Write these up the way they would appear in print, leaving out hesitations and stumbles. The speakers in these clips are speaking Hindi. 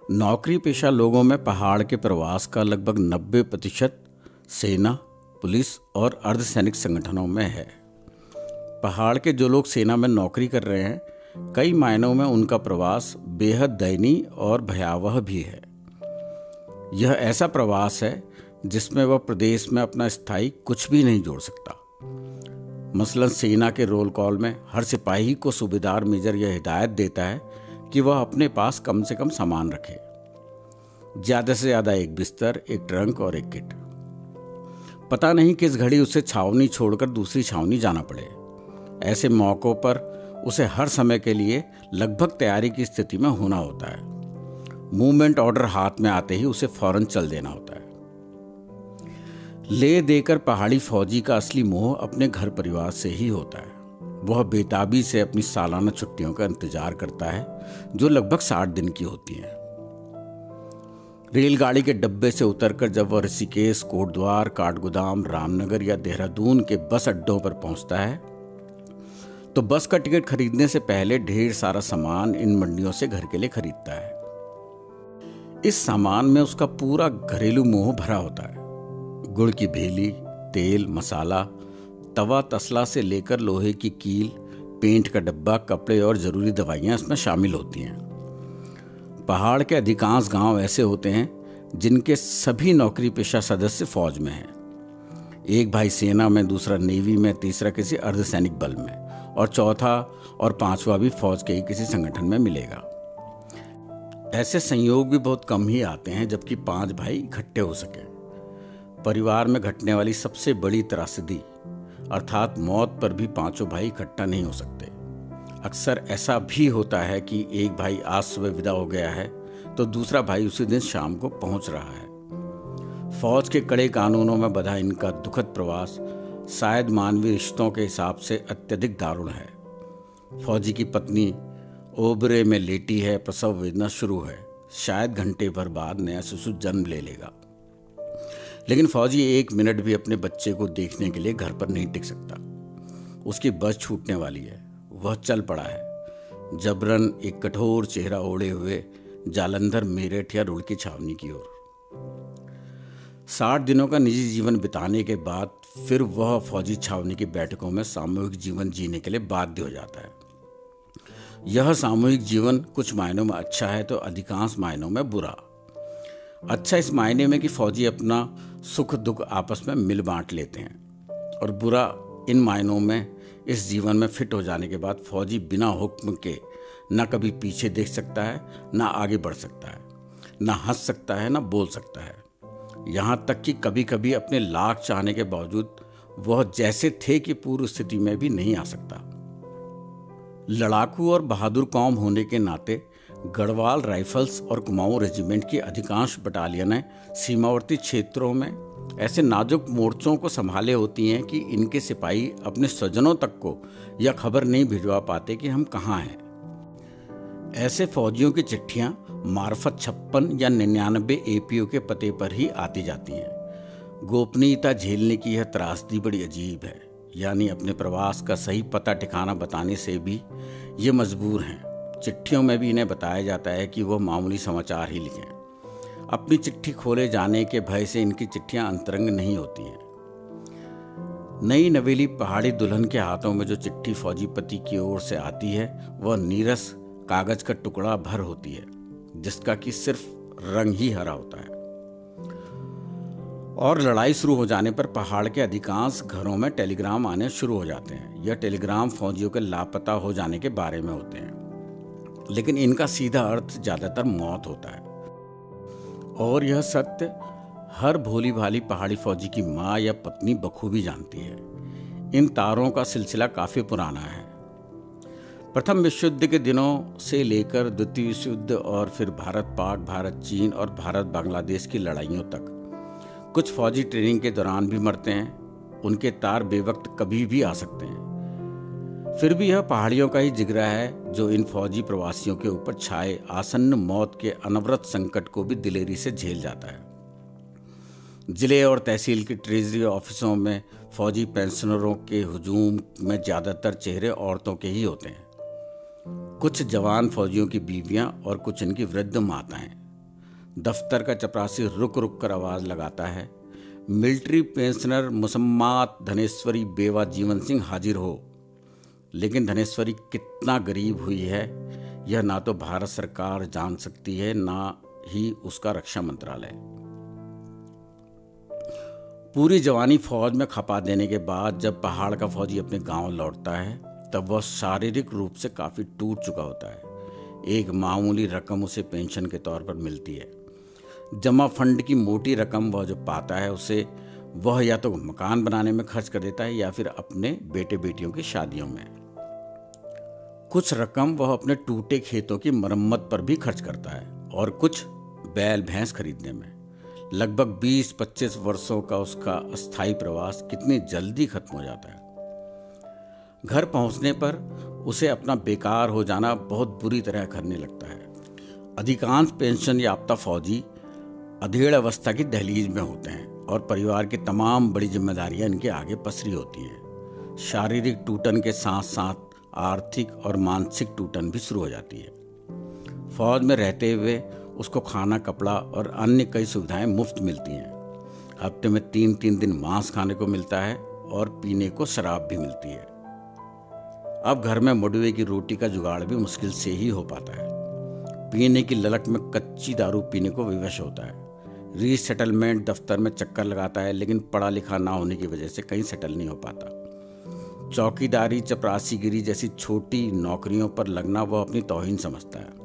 नौकरी पेशा लोगों में पहाड़ के प्रवास का लगभग 90% सेना, पुलिस और अर्धसैनिक संगठनों में है। पहाड़ के जो लोग सेना में नौकरी कर रहे हैं, कई मायनों में उनका प्रवास बेहद दयनीय और भयावह भी है। यह ऐसा प्रवास है जिसमें वह प्रदेश में अपना स्थायी कुछ भी नहीं जोड़ सकता। मसलन सेना के रोल कॉल में हर सिपाही को सूबेदार मेजर यह हिदायत देता है कि वह अपने पास कम से कम सामान रखे, ज़्यादा से ज़्यादा एक बिस्तर, एक ट्रंक और एक किट। पता नहीं किस घड़ी उसे छावनी छोड़कर दूसरी छावनी जाना पड़े। ऐसे मौक़ों पर उसे हर समय के लिए लगभग तैयारी की स्थिति में होना होता है। मूवमेंट ऑर्डर हाथ में आते ही उसे फौरन चल देना होता है। ले देकर पहाड़ी फौजी का असली मोह अपने घर परिवार से ही होता है। वह बेताबी से अपनी सालाना छुट्टियों का इंतजार करता है, जो लगभग 60 दिन की होती हैं। रेलगाड़ी के डब्बे से उतरकर जब वह ऋषिकेश, कोटद्वार, काठगोदाम, रामनगर या देहरादून के बस अड्डों पर पहुंचता है, तो बस का टिकट खरीदने से पहले ढेर सारा सामान इन मंडियों से घर के लिए खरीदता है। इस सामान में उसका पूरा घरेलू मोह भरा होता है। गुड़ की भेली, तेल, मसाला, तवा, तसला से लेकर लोहे की कील, पेंट का डब्बा, कपड़े और ज़रूरी दवाइयाँ इसमें शामिल होती हैं। पहाड़ के अधिकांश गांव ऐसे होते हैं जिनके सभी नौकरी पेशा सदस्य फौज में हैं। एक भाई सेना में, दूसरा नेवी में, तीसरा किसी अर्धसैनिक बल में और चौथा और पांचवा भी फौज के ही किसी संगठन में मिलेगा। ऐसे संयोग भी बहुत कम ही आते हैं जबकि 5 भाई इकट्ठे हो सके। परिवार में घटने वाली सबसे बड़ी त्रासदी अर्थात मौत पर भी पांचों भाई इकट्ठा नहीं हो सकते। अक्सर ऐसा भी होता है कि एक भाई आज सुबह विदा हो गया है तो दूसरा भाई उसी दिन शाम को पहुंच रहा है। फौज के कड़े कानूनों में बंधा इनका दुखद प्रवास शायद मानवीय रिश्तों के हिसाब से अत्यधिक दारुण है। फौजी की पत्नी ओबरे में लेटी है, प्रसव वेदना शुरू है। शायद घंटे भर बाद नया शिशु जन्म ले लेगा, लेकिन फौजी 1 मिनट भी अपने बच्चे को देखने के लिए घर पर नहीं टिक सकता। उसकी बस छूटने वाली है। वह चल पड़ा है जबरन एक कठोर चेहरा ओढ़े हुए जालंधर, मेरठ या रुड़की छावनी की ओर। 60 दिनों का निजी जीवन बिताने के बाद फिर वह फौजी छावनी की बैठकों में सामूहिक जीवन जीने के लिए बाध्य हो जाता है। यह सामूहिक जीवन कुछ मायनों में अच्छा है तो अधिकांश मायनों में बुरा। अच्छा इस मायने में कि फौजी अपना सुख दुख आपस में मिल बांट लेते हैं, और बुरा इन मायनों में इस जीवन में फिट हो जाने के बाद फौजी बिना हुक्म के न कभी पीछे देख सकता है, न आगे बढ़ सकता है, न हंस सकता है, न बोल सकता है। यहाँ तक कि कभी कभी अपने लाख चाहने के बावजूद वह जैसे थे कि पूर्व स्थिति में भी नहीं आ सकता। लड़ाकू और बहादुर कौम होने के नाते गढ़वाल राइफल्स और कुमाऊं रेजिमेंट की अधिकांश बटालियनें सीमावर्ती क्षेत्रों में ऐसे नाजुक मोर्चों को संभाले होती हैं कि इनके सिपाही अपने स्वजनों तक को यह खबर नहीं भिजवा पाते कि हम कहाँ हैं। ऐसे फौजियों की चिट्ठियां मार्फत 56 या 99 APO के पते पर ही आती जाती हैं। गोपनीयता झेलने की यह त्रासदी बड़ी अजीब है। यानी अपने प्रवास का सही पता ठिकाना बताने से भी ये मजबूर हैं। चिट्ठियों में भी इन्हें बताया जाता है कि वह मामूली समाचार ही लिखें। अपनी चिट्ठी खोले जाने के भय से इनकी चिट्ठियां अंतरंग नहीं होती हैं। नई नवेली पहाड़ी दुल्हन के हाथों में जो चिट्ठी फौजी पति की ओर से आती है वह नीरस कागज का टुकड़ा भर होती है, जिसका कि सिर्फ रंग ही हरा होता है। और लड़ाई शुरू हो जाने पर पहाड़ के अधिकांश घरों में टेलीग्राम आने शुरू हो जाते हैं। यह टेलीग्राम फौजियों के लापता हो जाने के बारे में होते हैं, लेकिन इनका सीधा अर्थ ज़्यादातर मौत होता है। और यह सत्य हर भोली भाली पहाड़ी फौजी की माँ या पत्नी बखूबी जानती है। इन तारों का सिलसिला काफ़ी पुराना है। प्रथम विश्व युद्ध के दिनों से लेकर द्वितीय विश्व युद्ध और फिर भारत पाक, भारत चीन और भारत बांग्लादेश की लड़ाइयों तक कुछ फौजी ट्रेनिंग के दौरान भी मरते हैं। उनके तार बेवक्त कभी भी आ सकते हैं। फिर भी यह पहाड़ियों का ही जिगरा है जो इन फौजी प्रवासियों के ऊपर छाए आसन्न मौत के अनवरत संकट को भी दिलेरी से झेल जाता है। जिले और तहसील की ट्रेजरी ऑफिसों में फौजी पेंशनरों के हुजूम में ज़्यादातर चेहरे औरतों के ही होते हैं। कुछ जवान फौजियों की बीवियां और कुछ इनकी वृद्ध माताएं दफ्तर का चपरासी रुक रुक कर आवाज़ लगाता है, मिलिट्री पेंशनर मुसम्मात धनेश्वरी बेवा जीवन सिंह हाजिर हो। लेकिन धनेश्वरी कितना गरीब हुई है यह ना तो भारत सरकार जान सकती है, ना ही उसका रक्षा मंत्रालय। पूरी जवानी फौज में खपा देने के बाद जब पहाड़ का फौजी अपने गांव लौटता है तब वह शारीरिक रूप से काफ़ी टूट चुका होता है। एक मामूली रकम उसे पेंशन के तौर पर मिलती है। जमा फंड की मोटी रकम वह जो पाता है उसे वह या तो मकान बनाने में खर्च कर देता है या फिर अपने बेटे बेटियों की शादियों में। कुछ रकम वह अपने टूटे खेतों की मरम्मत पर भी खर्च करता है और कुछ बैल भैंस खरीदने में। लगभग 20-25 वर्षों का उसका अस्थायी प्रवास कितनी जल्दी खत्म हो जाता है। घर पहुंचने पर उसे अपना बेकार हो जाना बहुत बुरी तरह करने लगता है। अधिकांश पेंशन याफ्ता फौजी अधेड़ अवस्था की दहलीज में होते हैं और परिवार की तमाम बड़ी जिम्मेदारियां इनके आगे पसरी होती हैं। शारीरिक टूटन के साथ साथ आर्थिक और मानसिक टूटन भी शुरू हो जाती है। फौज में रहते हुए उसको खाना, कपड़ा और अन्य कई सुविधाएं मुफ्त मिलती हैं। हफ्ते में 3-3 दिन मांस खाने को मिलता है और पीने को शराब भी मिलती है। अब घर में मडुए की रोटी का जुगाड़ भी मुश्किल से ही हो पाता है। पीने की ललक में कच्ची दारू पीने को विवश होता है। रीसेटलमेंट दफ्तर में चक्कर लगाता है, लेकिन पढ़ा लिखा ना होने की वजह से कहीं सेटल नहीं हो पाता। चौकीदारी, चपरासीगिरी जैसी छोटी नौकरियों पर लगना वह अपनी तौहीन समझता है।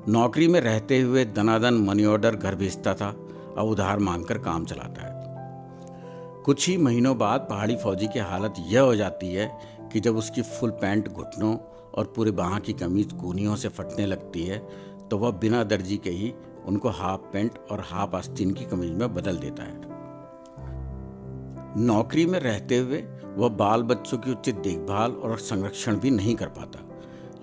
नौकरी में रहते हुए दनादन मनी ऑर्डर घर भेजता था, अब उधार मांगकर काम चलाता है। कुछ ही महीनों बाद पहाड़ी फौजी की हालत यह हो जाती है कि जब उसकी फुल पैंट घुटनों और पूरे बाह की कमीज कूनियों से फटने लगती है तो वह बिना दर्जी के ही उनको हाफ पैंट और हाफ आस्तीन की कमीज में बदल देता है। नौकरी में रहते हुए वह बाल बच्चों की उचित देखभाल और संरक्षण भी नहीं कर पाता,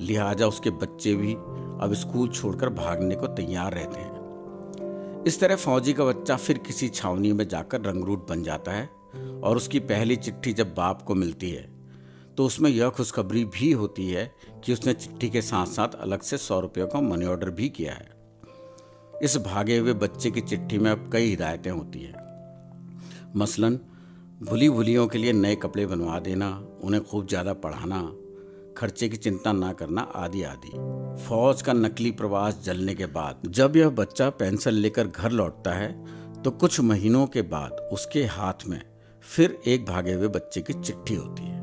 लिहाजा उसके बच्चे भी अब स्कूल छोड़कर भागने को तैयार रहते हैं। इस तरह फौजी का बच्चा फिर किसी छावनी में जाकर रंगरूट बन जाता है और उसकी पहली चिट्ठी जब बाप को मिलती है तो उसमें यह खुशखबरी भी होती है कि उसने चिट्ठी के साथ साथ अलग से 100 रुपये का मनी ऑर्डर भी किया है। इस भागे हुए बच्चे की चिट्ठी में अब कई हिदायतें होती हैं, मसलन भूली भूलियों के लिए नए कपड़े बनवा देना, उन्हें खूब ज़्यादा पढ़ाना, खर्चे की चिंता ना करना आदि आदि। फौज का नकली प्रवास जलने के बाद जब यह बच्चा पेंशन लेकर घर लौटता है तो कुछ महीनों के बाद उसके हाथ में फिर एक भागे हुए बच्चे की चिट्ठी होती है।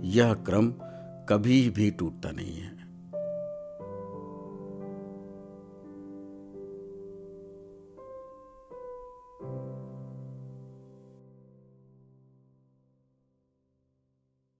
यह क्रम कभी भी टूटता नहीं है।